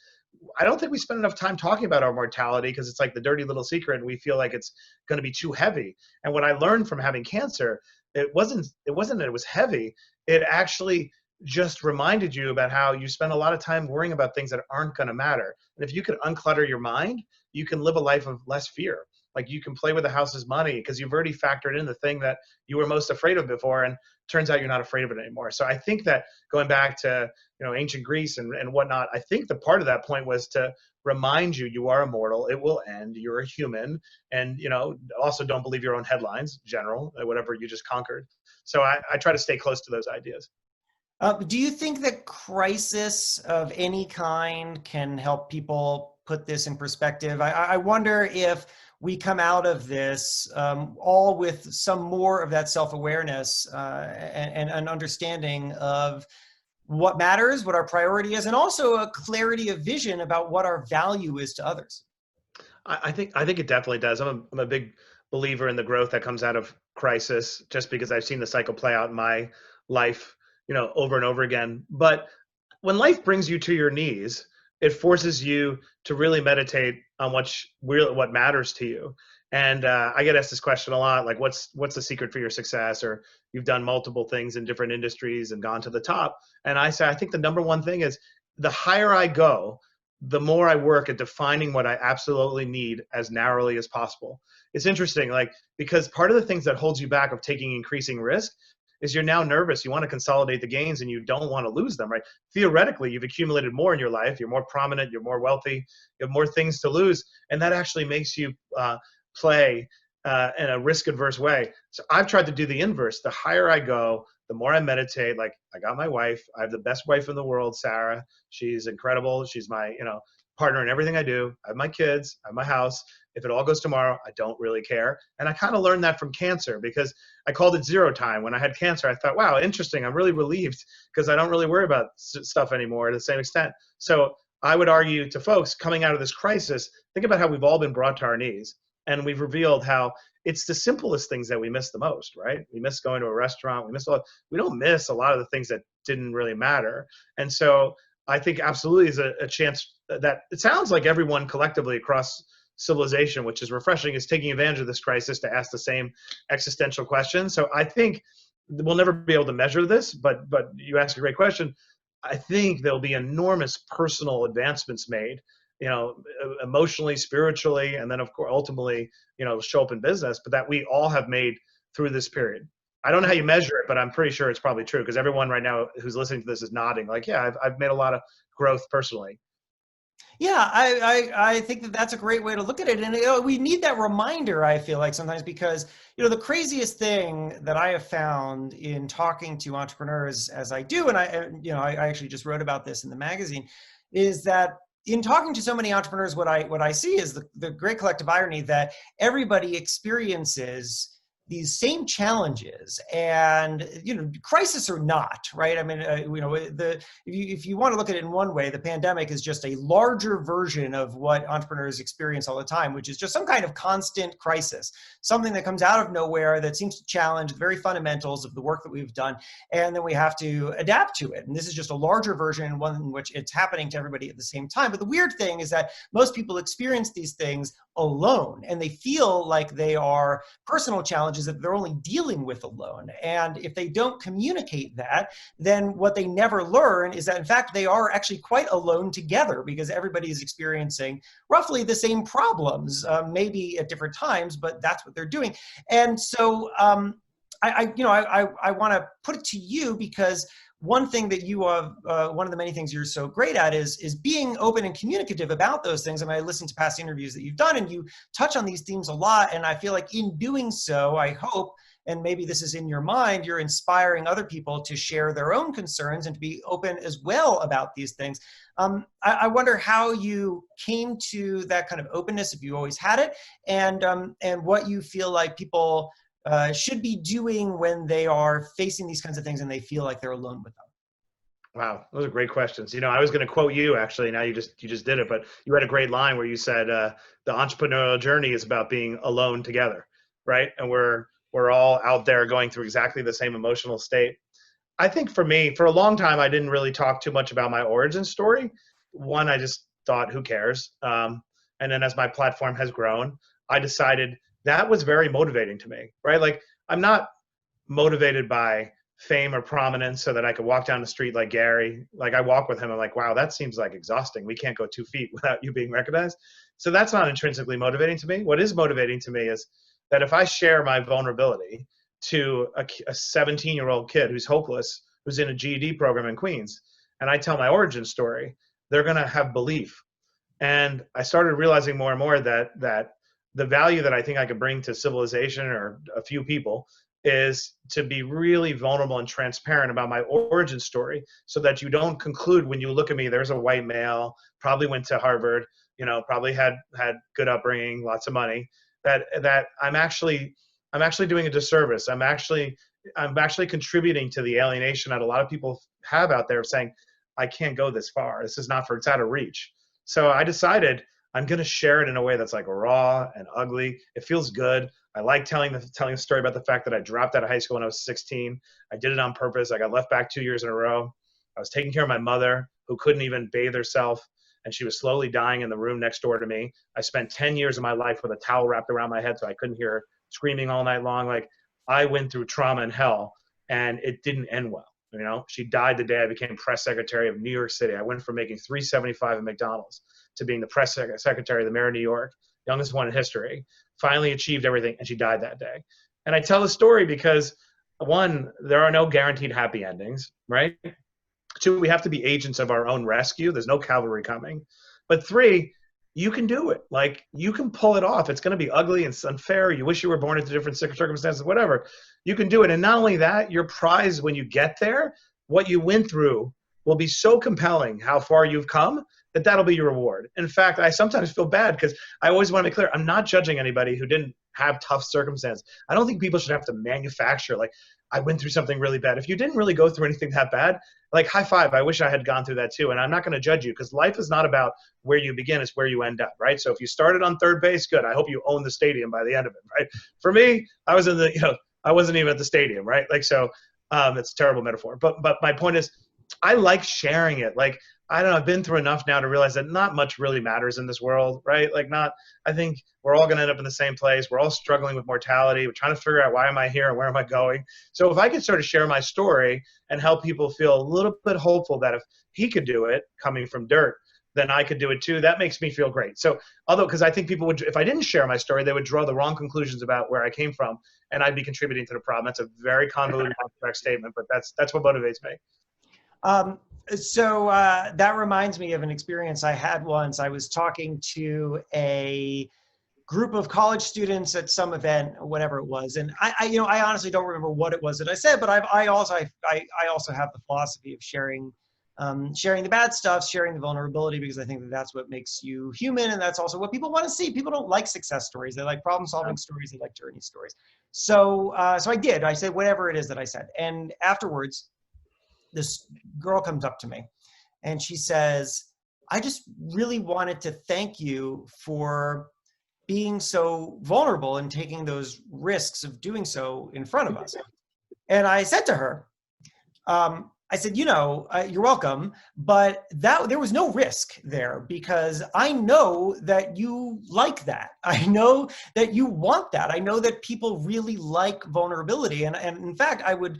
I don't think we spend enough time talking about our mortality because it's like the dirty little secret and we feel like it's going to be too heavy. And what I learned from having cancer, it wasn't that it was heavy. It actually just reminded you about how you spend a lot of time worrying about things that aren't going to matter. And if you can unclutter your mind, you can live a life of less fear. Like, you can play with the house's money because you've already factored in the thing that you were most afraid of before, and turns out you're not afraid of it anymore. So I think that going back to ancient Greece and whatnot, I think the part of that point was to remind you are immortal, it will end, you're a human, and also don't believe your own headlines, general, whatever you just conquered. So I try to stay close to those ideas. Do you think that crisis of any kind can help people put this in perspective? I wonder if we come out of this all with some more of that self-awareness and an understanding of what matters, what our priority is, and also a clarity of vision about what our value is to others. I think it definitely does. I'm a big believer in the growth that comes out of crisis, just because I've seen the cycle play out in my life, over and over again. But when life brings you to your knees, it forces you to really meditate on what matters to you. And I get asked this question a lot, like, what's the secret for your success? Or you've done multiple things in different industries and gone to the top. And I say, I think the number one thing is, the higher I go, the more I work at defining what I absolutely need as narrowly as possible. It's interesting, because part of the things that holds you back of taking increasing risk is you're now nervous. You want to consolidate the gains and you don't want to lose them, right? Theoretically, you've accumulated more in your life. You're more prominent. You're more wealthy. You have more things to lose. And that actually makes you play in a risk-averse way. So I've tried to do the inverse. The higher I go, the more I meditate. Like, I got my wife. I have the best wife in the world, Sarah. She's incredible. She's my, partner in everything I do. I have my kids. I have my house. If it all goes tomorrow, I don't really care. And I kind of learned that from cancer, because I called it zero time. When I had cancer, I thought, wow, interesting. I'm really relieved because I don't really worry about stuff anymore to the same extent. So I would argue to folks coming out of this crisis, think about how we've all been brought to our knees. And we've revealed how it's the simplest things that we miss the most, right? We miss going to a restaurant. We don't miss a lot of the things that didn't really matter. And so I think absolutely is a chance that it sounds like everyone collectively across civilization, which is refreshing, is taking advantage of this crisis to ask the same existential question. So I think we'll never be able to measure this, but you asked a great question. I think there'll be enormous personal advancements made, emotionally, spiritually, and then of course ultimately, show up in business, but that we all have made through this period. I don't know how you measure it, but I'm pretty sure it's probably true, because everyone right now who's listening to this is nodding like, yeah, I've made a lot of growth personally. Yeah, I think that that's a great way to look at it. And we need that reminder, I feel like, sometimes, because the craziest thing that I have found in talking to entrepreneurs, as I do, and I actually just wrote about this in the magazine, is that in talking to so many entrepreneurs, what I see is the great collective irony that everybody experiences these same challenges, and crisis or not, right? I mean, if you want to look at it in one way, the pandemic is just a larger version of what entrepreneurs experience all the time, which is just some kind of constant crisis, something that comes out of nowhere that seems to challenge the very fundamentals of the work that we've done, and then we have to adapt to it. And this is just a larger version, one in which it's happening to everybody at the same time. But the weird thing is that most people experience these things alone, and they feel like they are personal challenges that they're only dealing with alone. And if they don't communicate that, then what they never learn is that in fact they are actually quite alone together, because everybody is experiencing roughly the same problems, maybe at different times, but that's what they're doing. And so I want to put it to you, because one thing that you have, one of the many things you're so great at is being open and communicative about those things. I mean, I listened to past interviews that you've done, and you touch on these themes a lot. And I feel like in doing so, I hope and maybe this is in your mind, you're inspiring other people to share their own concerns and to be open as well about these things. I wonder how you came to that kind of openness, if you always had it, and what you feel like people should be doing when they are facing these kinds of things and they feel like they're alone with them. Wow, those are great questions. I was going to quote you actually. Now you just did it, but you had a great line where you said the entrepreneurial journey is about being alone together, right? And we're all out there going through exactly the same emotional state. I think for me, for a long time, I didn't really talk too much about my origin story. One, I just thought, who cares? And then as my platform has grown, I decided that was very motivating to me, right? Like, I'm not motivated by fame or prominence so that I could walk down the street like Gary. Like, I walk with him, I'm like, wow, that seems like exhausting. We can't go 2 feet without you being recognized. So that's not intrinsically motivating to me. What is motivating to me is that if I share my vulnerability to a 17-year-old kid who's hopeless, who's in a GED program in Queens, and I tell my origin story, they're going to have belief. And I started realizing more and more that the value that I think I could bring to civilization or a few people is to be really vulnerable and transparent about my origin story, so that you don't conclude when you look at me, there's a white male, probably went to Harvard, probably had good upbringing, lots of money, that I'm actually doing a disservice. I'm actually contributing to the alienation that a lot of people have out there of saying, I can't go this far. This is it's out of reach. So I decided I'm going to share it in a way that's like raw and ugly. It feels good. I like telling a story about the fact that I dropped out of high school when I was 16. I did it on purpose. I got left back 2 years in a row. I was taking care of my mother, who couldn't even bathe herself, and she was slowly dying in the room next door to me. I spent 10 years of my life with a towel wrapped around my head so I couldn't hear her screaming all night long. Like, I went through trauma and hell, and it didn't end well. She died the day I became press secretary of New York City. I went from making $3.75 at McDonald's to being the press secretary of the mayor of New York, youngest one in history, finally achieved everything, and she died that day. And I tell the story because, one, there are no guaranteed happy endings, right? Two, we have to be agents of our own rescue. There's no cavalry coming. But three, you can do it. Like, you can pull it off. It's going to be ugly and unfair. You wish you were born into different circumstances, whatever. You can do it. And not only that, your prize when you get there, what you went through will be so compelling, how far you've come, that'll be your reward. In fact, I sometimes feel bad because I always want to be clear. I'm not judging anybody who didn't have tough circumstances. I don't think people should have to manufacture, like, I went through something really bad. If you didn't really go through anything that bad, like, high five. I wish I had gone through that too. And I'm not going to judge you, because life is not about where you begin, it's where you end up, right? So if you started on third base, good. I hope you own the stadium by the end of it, right? For me, I was I wasn't even at the stadium, right? Like, so it's a terrible metaphor. But my point is, I like sharing it. Like, I don't know, I've been through enough now to realize that not much really matters in this world, right? Like, I think we're all going to end up in the same place. We're all struggling with mortality. We're trying to figure out, why am I here and where am I going? So if I could sort of share my story and help people feel a little bit hopeful that if he could do it coming from dirt, then I could do it too, that makes me feel great. So because I think people would, if I didn't share my story, they would draw the wrong conclusions about where I came from, and I'd be contributing to the problem. That's a very convoluted, complex statement, but that's what motivates me. So that reminds me of an experience I had once. I was talking to a group of college students at some event, whatever it was, and I honestly don't remember what it was that I said, but I also have the philosophy of sharing the bad stuff, sharing the vulnerability, because I think that's what makes you human, and that's also what people want to see. People don't like success stories; they like problem-solving stories, they like journey stories. So I did. I said whatever it is that I said, and afterwards, this girl comes up to me and she says, I just really wanted to thank you for being so vulnerable and taking those risks of doing so in front of us. And I said to her, I said, you're welcome, but there was no risk there, because I know that you like that. I know that you want that. I know that people really like vulnerability. And in fact, I would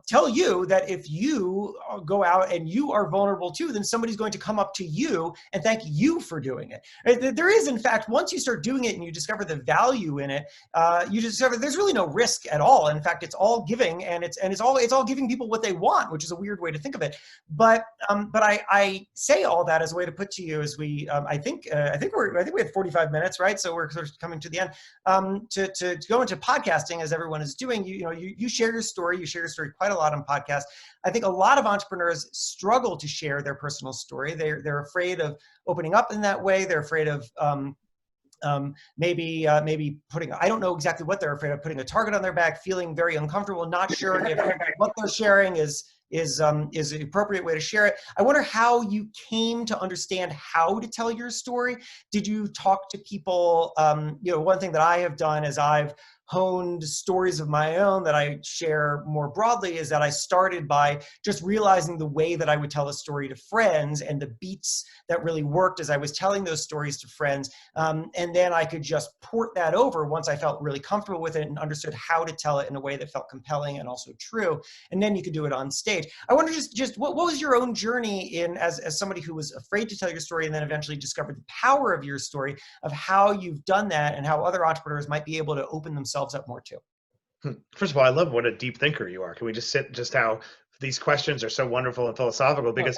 tell you that if you go out and you are vulnerable too, then somebody's going to come up to you and thank you for doing it. There is, in fact, once you start doing it and you discover the value in it, you discover there's really no risk at all. In fact, it's all giving, and it's all giving people what they want, which which is a weird way to think of it. But I say all that as a way to put to you as we, I think we had 45 minutes, right? So we're sort of coming to the end. To go into podcasting, as everyone is doing, you share your story. You share your story quite a lot on podcasts. I think a lot of entrepreneurs struggle to share their personal story. They're afraid of opening up in that way. They're afraid of maybe putting, I don't know exactly what they're afraid of, putting a target on their back, feeling very uncomfortable, not sure if what they're sharing is the appropriate way to share it. I wonder how you came to understand how to tell your story. Did you talk to people? One thing that I have done is I've honed stories of my own that I share more broadly is that I started by just realizing the way that I would tell a story to friends and the beats that really worked as I was telling those stories to friends. And then I could just port that over once I felt really comfortable with it and understood how to tell it in a way that felt compelling and also true. And then you could do it on stage. I wonder just what was your own journey in as somebody who was afraid to tell your story and then eventually discovered the power of your story, of how you've done that and how other entrepreneurs might be able to open themselves up more too. First of all, I love what a deep thinker you are. Can we just how these questions are so wonderful and philosophical? Because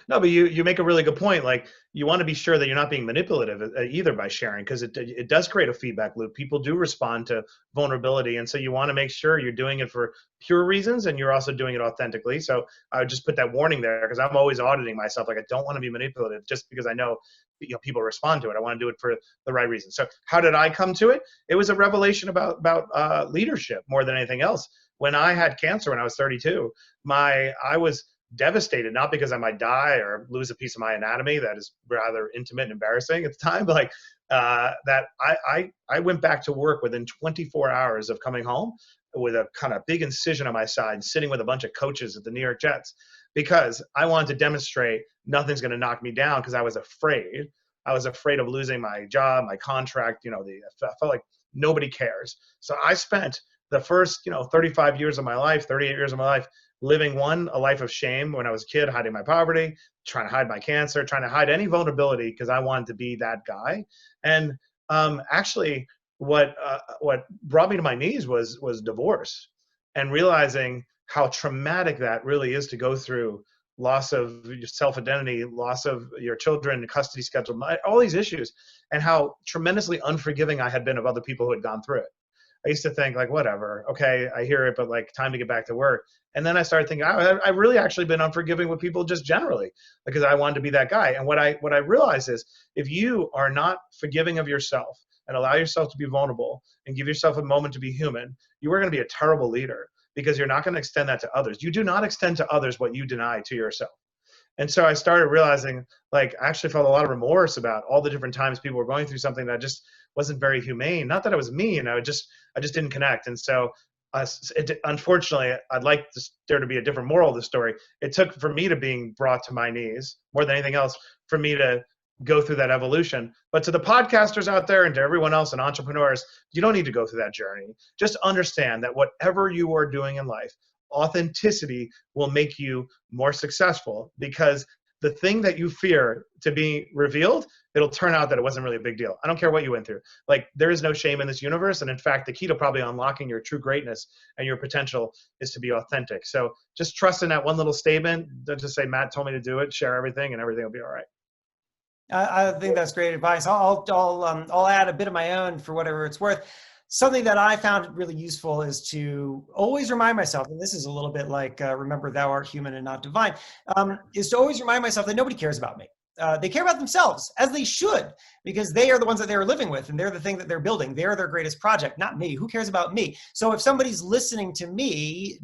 but you make a really good point. Like, you want to be sure that you're not being manipulative either by sharing, because it does create a feedback loop. People do respond to vulnerability, and so you want to make sure you're doing it for pure reasons and you're also doing it authentically. So I would just put that warning there, because I'm always auditing myself. Like, I don't want to be manipulative just because I know people respond to it. I want to do it for the right reason. So how did I come to it? It was a revelation about leadership more than anything else. When I had cancer when I was 32, I was devastated, not because I might die or lose a piece of my anatomy that is rather intimate and embarrassing at the time, but that I went back to work within 24 hours of coming home with a kind of big incision on my side, sitting with a bunch of coaches at the New York Jets, because I wanted to demonstrate nothing's going to knock me down, because I was afraid. I was afraid of losing my job, my contract. I felt like nobody cares. So I spent the first 38 years of my life living a life of shame when I was a kid, hiding my poverty, trying to hide my cancer, trying to hide any vulnerability, because I wanted to be that guy. And actually what brought me to my knees was divorce, and realizing how traumatic that really is to go through. Loss of your self-identity, loss of your children, custody schedule, all these issues, and how tremendously unforgiving I had been of other people who had gone through it. I used to think, like, whatever, okay, I hear it, but like, time to get back to work. And then I started thinking, I've really actually been unforgiving with people just generally, because I wanted to be that guy. And what I realized is, if you are not forgiving of yourself and allow yourself to be vulnerable and give yourself a moment to be human, you are going to be a terrible leader, because you're not going to extend that to others. You do not extend to others what you deny to yourself. And so I started realizing, like, I actually felt a lot of remorse about all the different times people were going through something that just wasn't very humane. Not that it was mean, I just didn't connect. And so unfortunately, I'd like there to be a different moral of the story. It took for me to being brought to my knees more than anything else for me to go through that evolution. But to the podcasters out there and to everyone else and entrepreneurs, you don't need to go through that journey. Just understand that whatever you are doing in life, authenticity will make you more successful, because the thing that you fear to be revealed, it'll turn out that it wasn't really a big deal. I don't care what you went through. Like, there is no shame in this universe. And in fact, the key to probably unlocking your true greatness and your potential is to be authentic. So just trust in that one little statement. Don't just say, Matt told me to do it, share everything, and everything will be all right. I think that's great advice. I'll add a bit of my own for whatever it's worth. Something that I found really useful is to always remind myself, and this is a little bit like remember thou art human and not divine, is to always remind myself that nobody cares about me. They care about themselves, as they should, because they are the ones that they're living with, and they're the thing that they're building. They're their greatest project, not me. Who cares about me? So if somebody's listening to me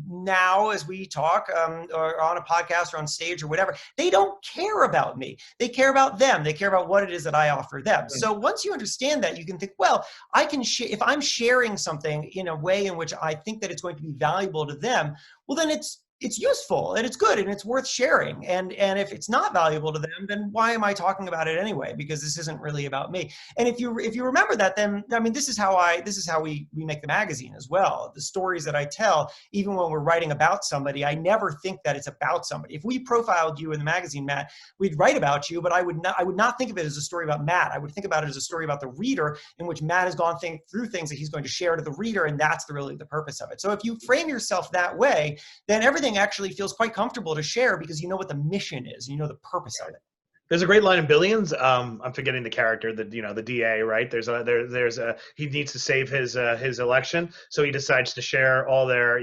now as we talk, or on a podcast or on stage or whatever, they don't care about me. They care about them. They care about what it is that I offer them. So once you understand that, you can think, well, I can if I'm sharing something in a way in which I think that it's going to be valuable to them, well, then it's useful and it's good and it's worth sharing. And if it's not valuable to them, then why am I talking about it anyway? Because this isn't really about me. And if you remember that, then I mean, this is how we make the magazine as well. The stories that I tell, even when we're writing about somebody, I never think that it's about somebody. If we profiled you in the magazine, Matt, we'd write about you, but I would not think of it as a story about Matt. I would think about it as a story about the reader, in which Matt has gone through things that he's going to share to the reader, and that's really the purpose of it. So if you frame yourself that way, then everything actually feels quite comfortable to share because you know what the mission is, you know the purpose of it. There's a great line in Billions. I'm forgetting the character, the DA, right? There's he needs to save his election, so he decides to share all their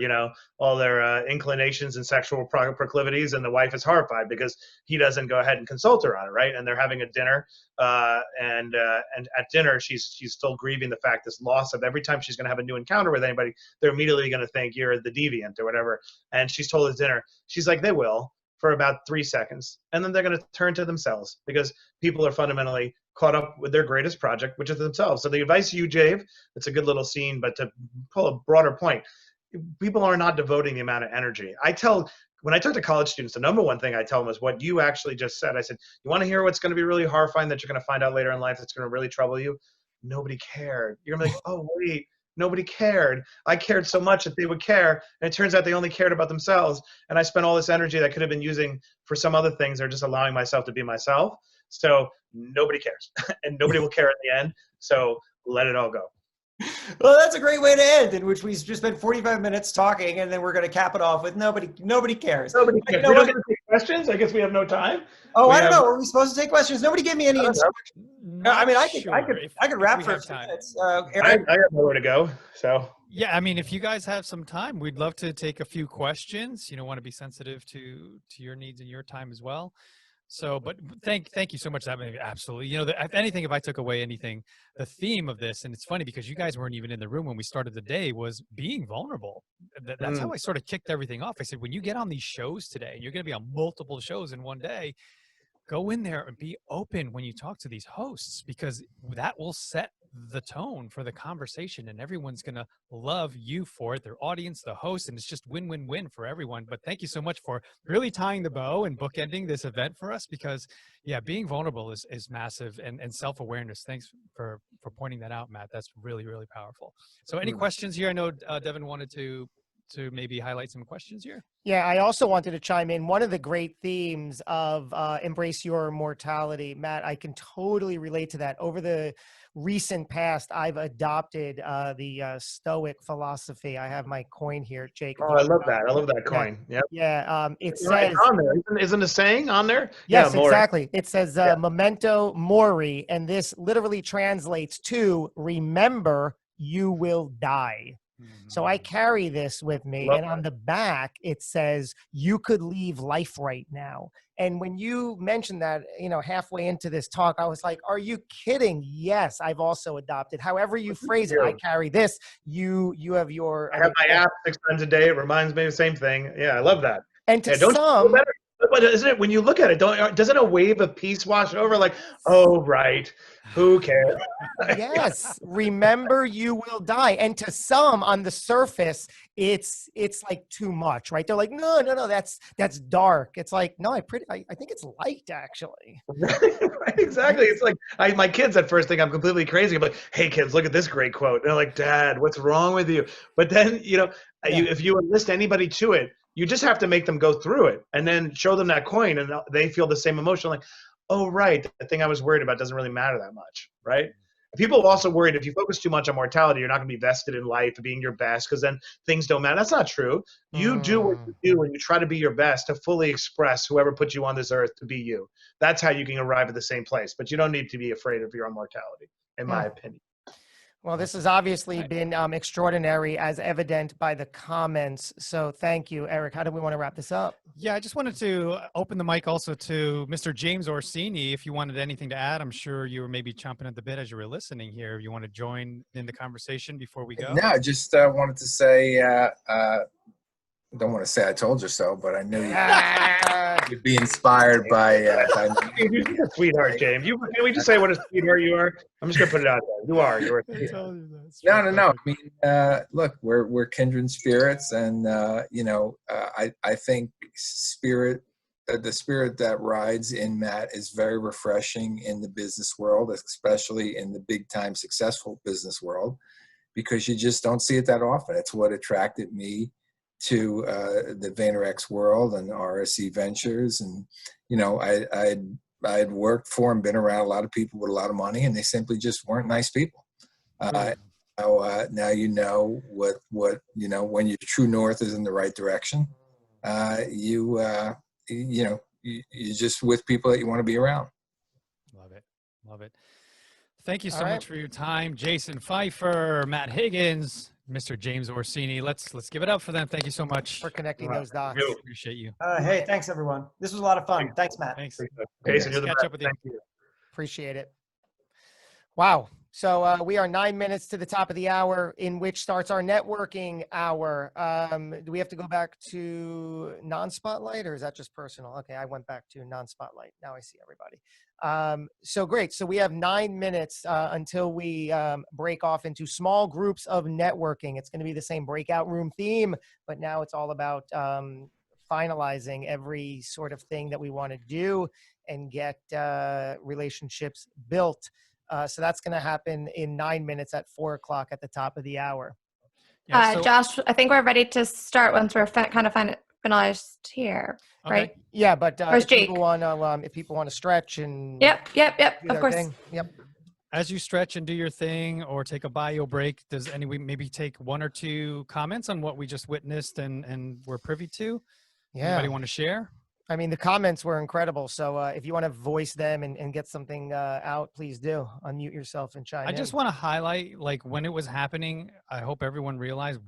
inclinations and sexual proclivities, and the wife is horrified because he doesn't go ahead and consult her on it, right? And they're having a dinner, and at dinner she's still grieving the fact, this loss of every time she's going to have a new encounter with anybody, they're immediately going to think you're the deviant or whatever. And she's told at dinner, she's like, they will, for about 3 seconds, and then they're going to turn to themselves, because people are fundamentally caught up with their greatest project, which is themselves. So the advice you gave, it's a good little scene, but to pull a broader point, people are not devoting the amount of energy. When I talk to college students, the number one thing I tell them is what you actually just said. I said, you want to hear what's going to be really horrifying that you're going to find out later in life that's going to really trouble you? Nobody cared. You're going to be like, oh, wait. Nobody cared. I cared so much that they would care. And it turns out they only cared about themselves. And I spent all this energy that I could have been using for some other things, or just allowing myself to be myself. So nobody cares and nobody will care in the end. So let it all go. Well, that's a great way to end, in which we just spent 45 minutes talking, and then we're going to cap it off with nobody cares. Nobody cares. You know We don't get to take questions. I guess we have no time. Oh, I don't know. Are we supposed to take questions? Nobody gave me any instructions. I mean, I could rap for a few minutes. I got nowhere to go. So yeah, I mean, if you guys have some time, we'd love to take a few questions. Want to be sensitive to your needs and your time as well. So, but thank you so much. That absolutely. If anything, if I took away anything, the theme of this, and it's funny because you guys weren't even in the room when we started the day, was being vulnerable. That's how I sort of kicked everything off. I said, when you get on these shows today, and you're going to be on multiple shows in one day, go in there and be open when you talk to these hosts, because that will set the tone for the conversation, and everyone's going to love you for it, their audience, the host, and it's just win-win-win for everyone. But thank you so much for really tying the bow and bookending this event for us, because yeah, being vulnerable is massive, and self-awareness. Thanks for pointing that out, Matt. That's really, really powerful. So any questions here? I know Devin wanted to maybe highlight some questions here. Yeah, I also wanted to chime in. One of the great themes of Embrace Your Mortality, Matt, I can totally relate to that. Over the recent past, I've adopted the Stoic philosophy. I have my coin here, Jake. Oh, I love that. I love that coin. Yep. Yeah. It It's says right on there. Isn't a saying on there? Yes, yeah, exactly. It says memento mori, and this literally translates to remember you will die. So I carry this with me, and on the back, it says, you could leave life right now. And when you mentioned that, halfway into this talk, I was like, are you kidding? Yes, I've also adopted. However you phrase it, I carry this. You have your... I have my app 6 times a day. It reminds me of the same thing. Yeah, I love that. And to some... But isn't it, when you look at it, doesn't a wave of peace wash over? Like, oh, right. Who cares? Yes. Remember, you will die. And to some on the surface, it's like too much, right? They're like, no, that's dark. It's like, no, I think it's light, actually. Right, exactly. It's like my kids at first think I'm completely crazy. I'm like, hey kids, look at this great quote. And they're like, Dad, what's wrong with you? But then, if you enlist anybody to it, you just have to make them go through it and then show them that coin, and they feel the same emotion. Like, oh, right, the thing I was worried about doesn't really matter that much, right? People are also worried if you focus too much on mortality, you're not going to be vested in life, being your best, because then things don't matter. That's not true. You do what you do, and you try to be your best to fully express whoever put you on this earth to be you. That's how you can arrive at the same place. But you don't need to be afraid of your own mortality, in my opinion. Well, this has obviously been extraordinary, as evident by the comments. So thank you, Eric. How do we want to wrap this up? Yeah, I just wanted to open the mic also to Mr. James Orsini. If you wanted anything to add, I'm sure you were maybe chomping at the bit as you were listening here. You want to join in the conversation before we go? No, I just wanted to say, don't want to say I told you so, but I knew you. would be inspired by You're a sweetheart, James. Can we just say what a sweetheart you are? I'm just gonna put it out there. You are. You're a sweetheart. No. I mean, look, we're kindred spirits, and I think the spirit that rides in Matt is very refreshing in the business world, especially in the big time successful business world, because you just don't see it that often. It's what attracted me to the VaynerX world and RSE Ventures, and I'd worked for and been around a lot of people with a lot of money, and they simply just weren't nice people. Now you know what when your true north is in the right direction. You're just with people that you want to be around. Love it. Thank you so much for your time, Jason Feifer, Matt Higgins, Mr. James Orsini. Let's give it up for them. Thank you so much for connecting those dots. Appreciate you. Hey, thanks everyone. This was a lot of fun. Thanks, Matt. Thanks. Jason, you're the Catch best. up with you. Thank you. Appreciate it. Wow. So we are 9 minutes to the top of the hour, in which starts our networking hour. Do we have to go back to non-spotlight, or is that just personal? Okay, I went back to non-spotlight. Now I see everybody. So great. So we have 9 minutes until we break off into small groups of networking. It's going to be the same breakout room theme, but now it's all about finalizing every sort of thing that we want to do and get relationships built. So that's going to happen in 9 minutes at 4 o'clock at the top of the hour. Yeah, Josh, I think we're ready to start once we're kind of finalized here, right? Yeah, but Where's if people want to stretch and Yep. do Of their course. thing. Yep. As you stretch and do your thing or take a bio break, does anyone maybe take one or two comments on what we just witnessed and were privy to? Yeah. Anybody want to share? I mean, the comments were incredible. So if you want to voice them and get something out, please do. Unmute yourself and chime in. I just want to highlight, like, when it was happening, I hope everyone realized